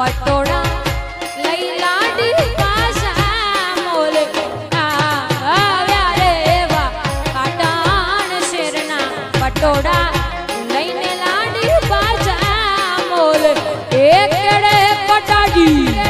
પટોળા લઈ લાડી પાસા મોલે આવ્યા રે એવા પાટણ શેરના પટોળા લઈને લાડી પાસા મોલે એક કેડે કટાડી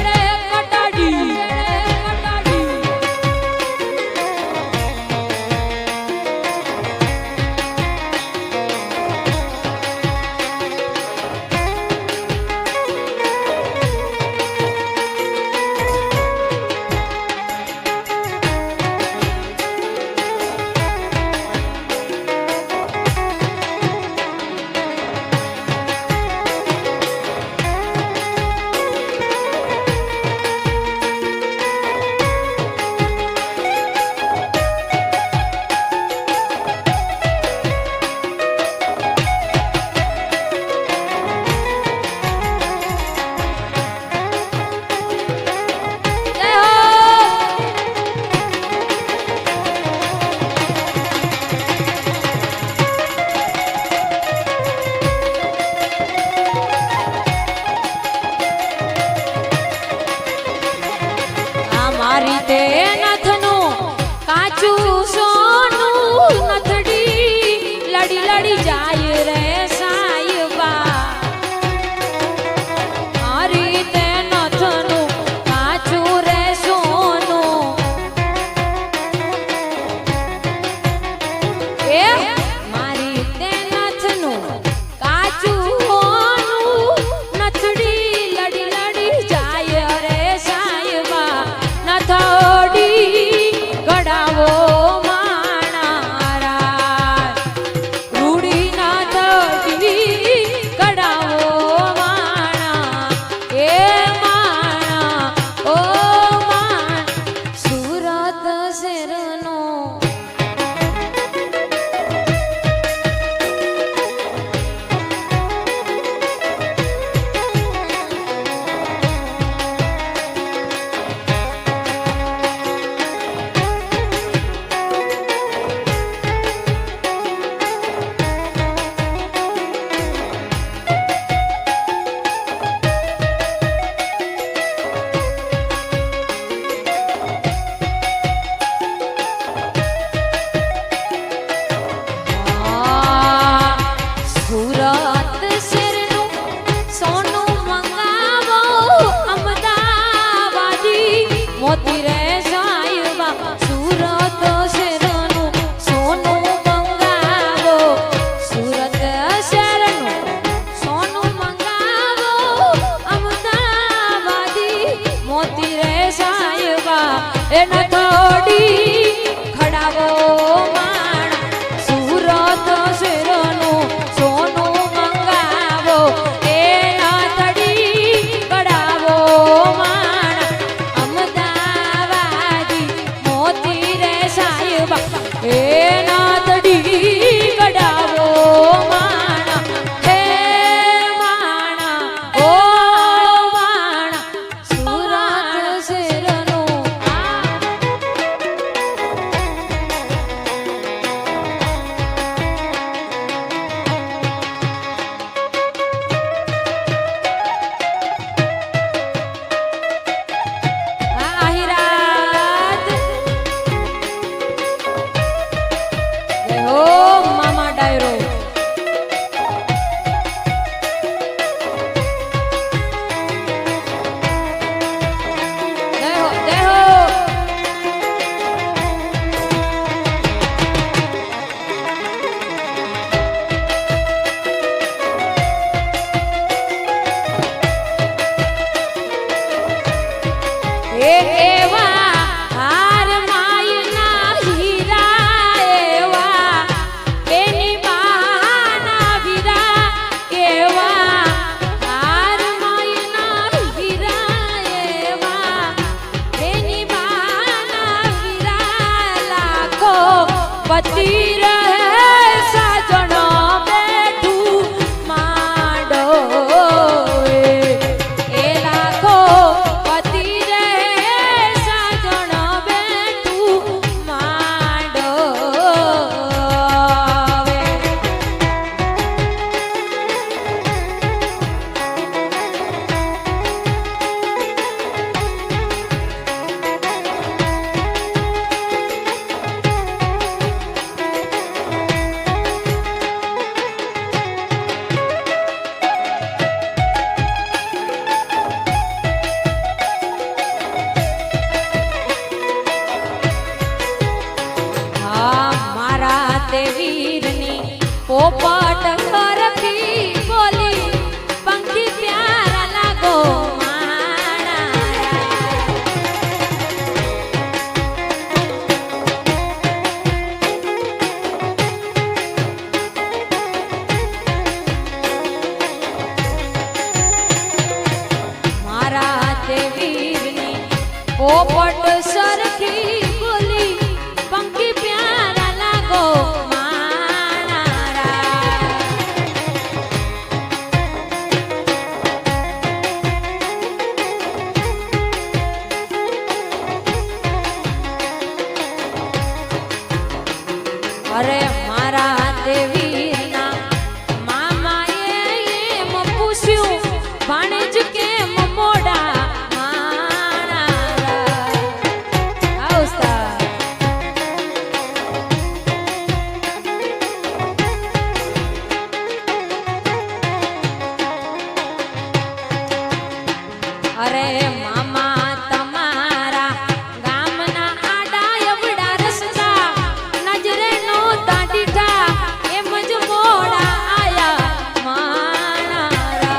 દેવીરની પોપટ સરખી બોલી પંખી પ્યારા લાગો અરે મારા દેવીના મામાએ એમ પૂછ્યું ભાણેજ કેમ મોડા અરે મામા તમારા ગામના આડા એવડા રસ્તા નજરે નો દાડીઠા એમ જ મોડા આયા માણારા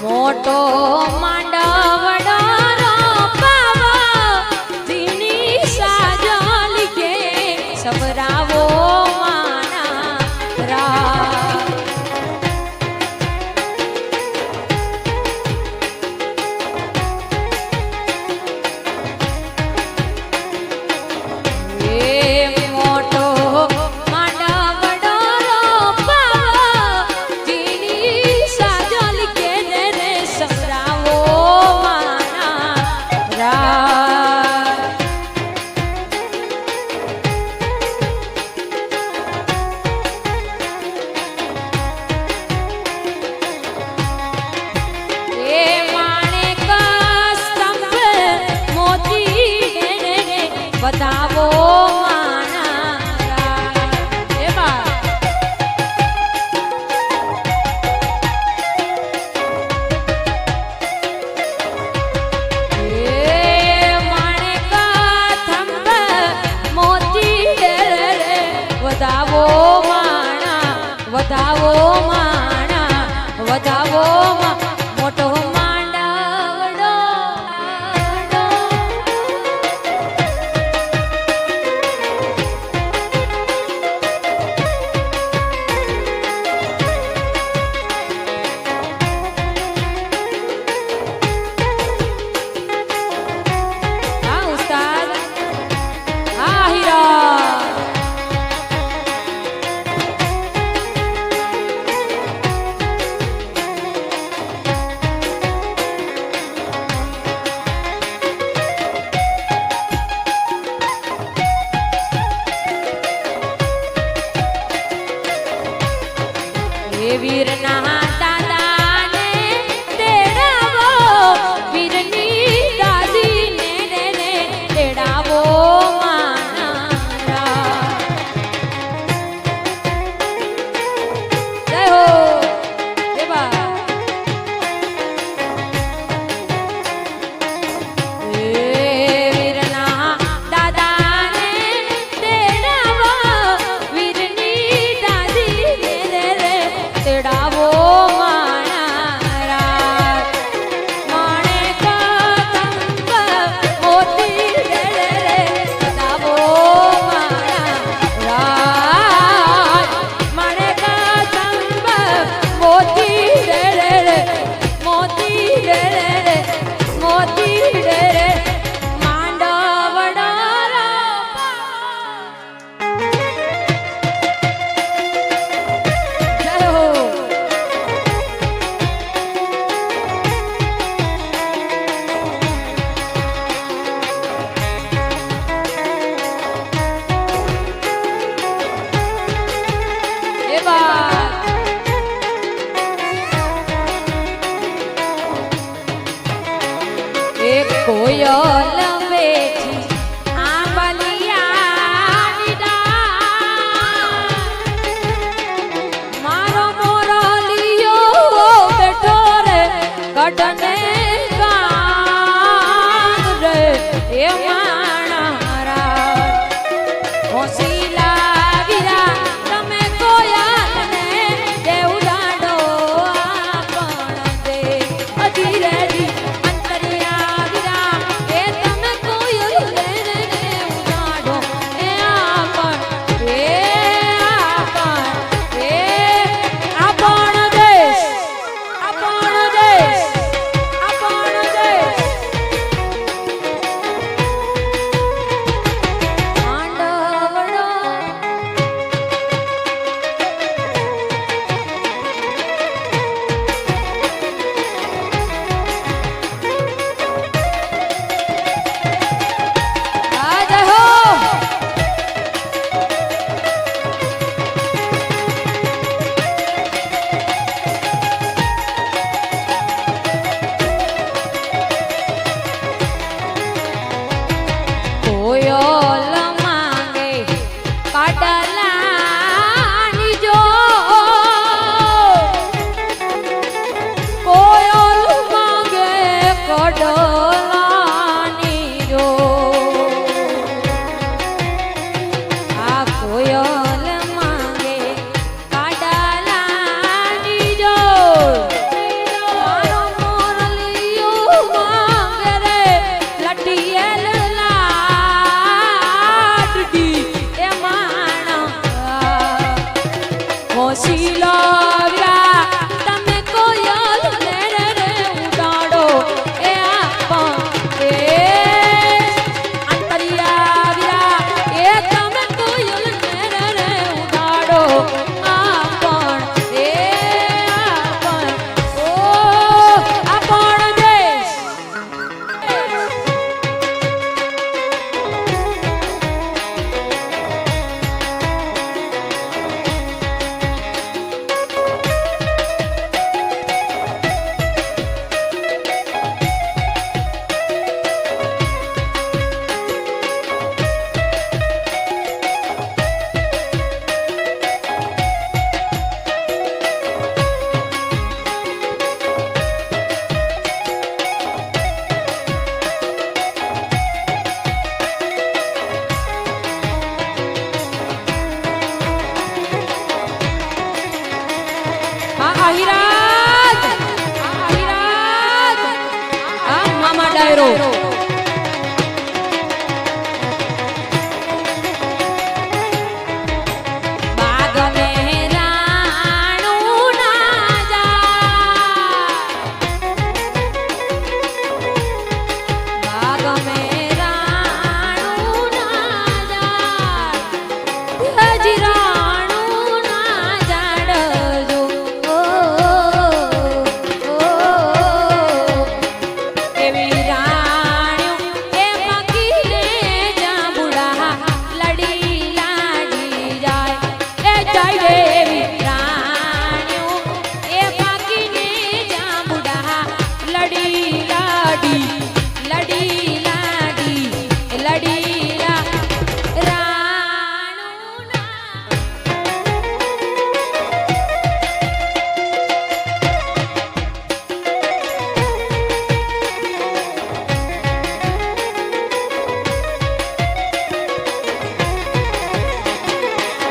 મોટો માંડવડો રોપાવા ઝીણી સાજલ કે સવરાવો માના રા એ મોટો માંડવડો રોપાવા ઝીણી સાજલ કે સવરાવો માના રા એ માણેક સ્તંભ મોતી બતાવો માના રા એ બા વધાવો માણા વધાવો મોટો માંડવડો હા ઉસ્તાદ હા હીરા વીરના દાદાને તેડાવો વીરની દાદીને તેડાવો માના જય હો એ બા વીરના દાદાને તેડાવો વીરની દાદીને તેડાવો માણા માણેક સ્તંભ મોતી બતાવો માણા માણેક સ્તંભ મોતી માંડવડા જય હો કોયલ બેઠી આંબલિયાની ડાળ મારો મોરલિયો બેઠો રે કઢને કાન રે એ માણારા હોસીલા વીરા તમે કોયલને દેવડાડો આપણ દે અધીરે જી અંતરિયા વીરા એ તમે કોયલને દેવડાડો એ આપણ દેશ આપણ દેશ આપણ દેશ માંડવડો આજ હો કોયલ માંગે કાડલાની જો કોયલ માંગે કાડલાની જો આ કોયલ માંગે કાડલાની જો મારો મોરલિયો માંગે રે લટિયેલ લાડડી એ માણા હોશીલા વીરા તમે કોયલ ને રે ઉડાડો એ આપણ દેશ અંતરિયા વીરા એ તમે કોયલ ને રે ઉડાડો આપણ આપણ દેશ આહિરાજ આ મામા ડાયરો બાગ મે રાણું ના જાય બાગ મે રાણું ના જાય હજી રાણું ના જાડજો એવી રાણ્યું એ મકીને જાંબુડા લડી લાડી જાય એ જાય રે એવી રાણ્યું એ મકીને જાંબુડા લડી લાડી લડી લાડી લડી રાણું ના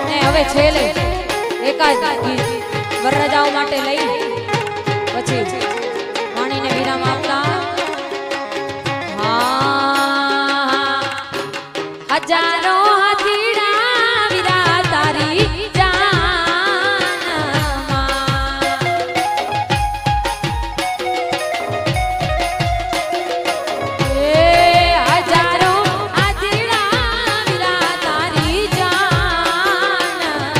ને હવે છેલ્લે એકાદ ગીત વરરાજાઓ માટે લઈ પછી વાણીને વિરામ આપતા હા હજારો હાથીડા વીરા તારી જાનમાં એ હજારો હાથીડા વીરા તારી જાનમાં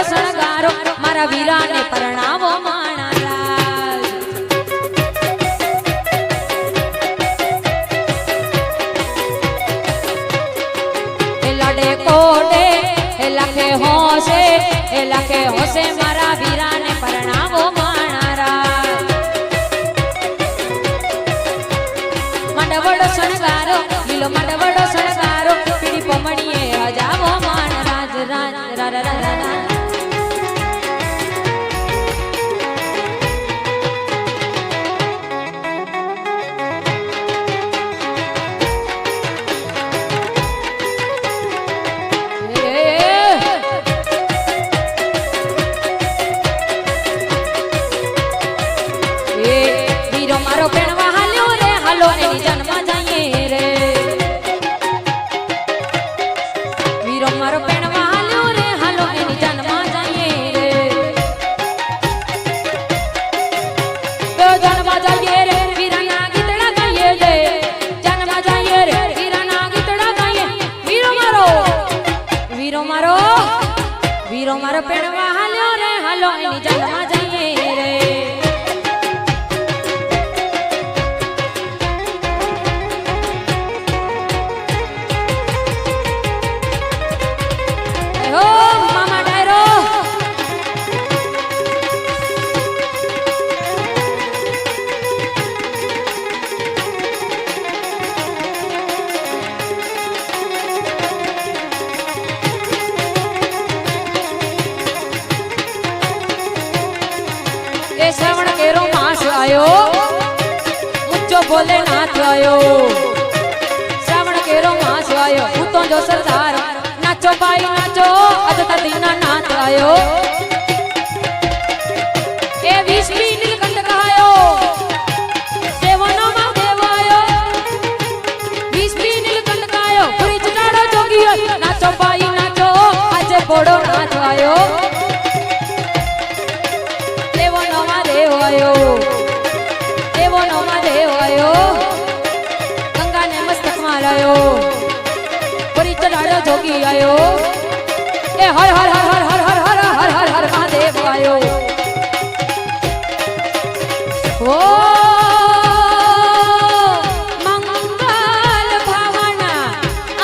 વડો શણગારો મારા વીરાને પરણાવો માણા રાજ એ લડે કોડે એ લખે હોશે મારા વીરાને પરણાવો માણા રાજ મંડવડો શણગારો લીલો મંડવડો શણગારો પીડી પમણીએ અજાવો માણ રાજ રાજ રા રા રા રા મારો પેણવા હાલ્યો રે હાલો એની જન્મ જઈએ રે વીરો મારો પેણવા હાલ્યો રે હાલો એની જન્મ જઈએ રે તો જન્મ જઈએ રે વીરાના ગીતડા ગાઈએ રે જન્મ જઈએ રે વીરાના ગીતડા ગાઈએ વીરો મારો પેણવા હાલ્યો રે હાલો એની જન્મ જઈએ રે श्रवण केरो मास आयो मुझो भोलेनाथ आयो श्रवण केरो मास आयो हूँ तो जो सरदार नाचो भाई नाचो अजता दीना नाथ आयो ए विष्णु नीलकंठ कहायो देवनो मा देव आयो विष्णु नीलकंठ कहायो पूरी चटाड़ो जोगी नाचो भाई नाचो आज बोड़ो नाथ आयो देवो नोमा देव आयो गंगा ने मस्तक मारायो पूरी चढ़ाड़ो जोगी आयो ए हर हर हर हर हर हर हर हर हर महादेव आयो ओ मंगल भावना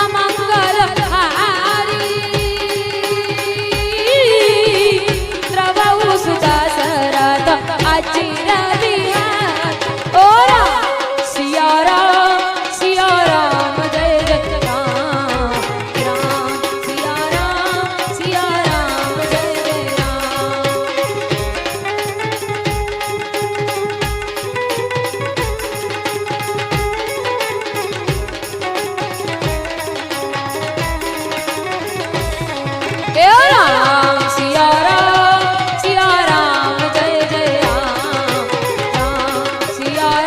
अमंगल हारी द्रवउ सुजा सरत अचिरा सिया राम जय जय राम राम सिया राम जय जय राम हे राम सिया राम जय जय राम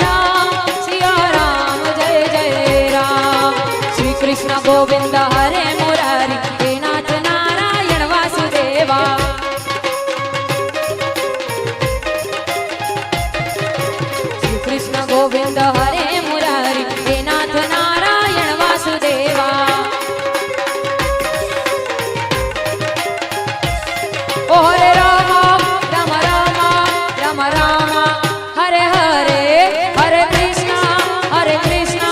राम सिया राम जय जय राम श्री कृष्ण गोविंद हरे मुरारी हे नाथ नारायण वासुदेवा श्री कृष्ण गोविंद हरे मुरारी हे नाथ नारायण वासुदेवा ओ हरे राम राम राम राम राम हरे हरे हरे कृष्णा हरे कृष्णा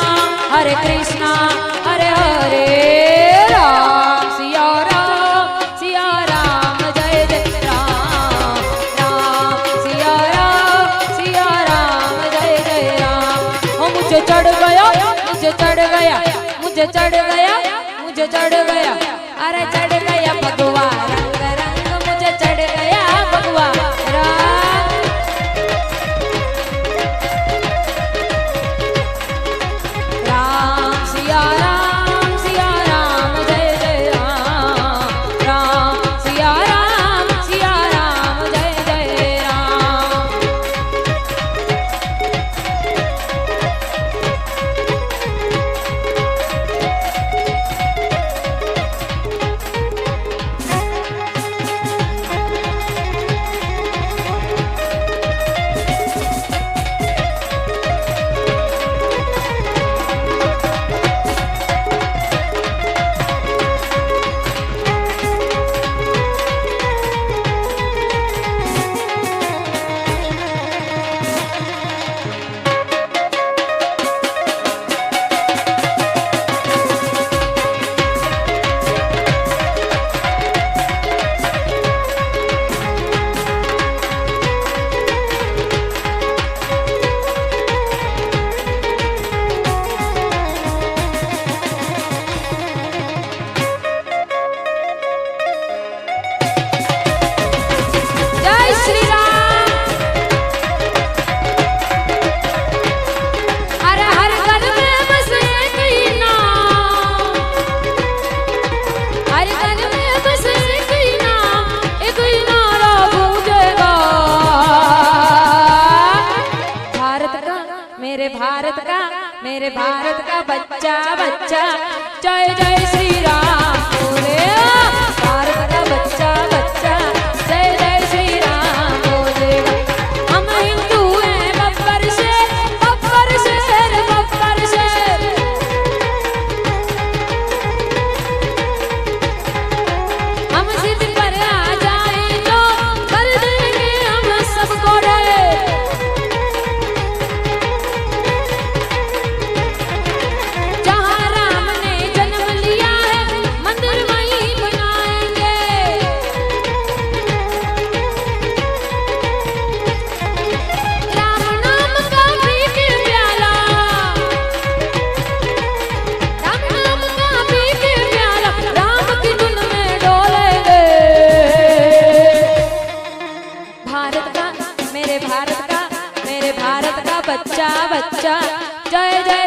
हरे कृष्णा हरे हरे राम सिया राम जय जय राम राम सिया राम जय जय राम ओ मुझे चढ़ गया मुझे चढ़ गया मुझे चढ़ गया मुझे चढ़ गया अरे चढ़ गया भगवा रंग रंग मुझे चढ़ गया भगवा रंग राम सिया राम जय जय राम राम सिया राम जय जय राम जय जय श्री राम बोले भारत का बच्चा बच्चा जय जय श्री राम बोलेगा। हम हिंदू हैं बब्बर शेर बब्बर शेर बब्बर शेर। हम जिद पर आ जाए तो कर देंगे हम सबको रे। जहाँ राम ने जन्म लिया है मंदिर वहीं बनाएंगे। राम नाम का पी के प्याला राम नाम का पी के प्याला राम की धुन में डोलेंगे। भारत का मेरे भारत का बच्चा बच्चा जय जय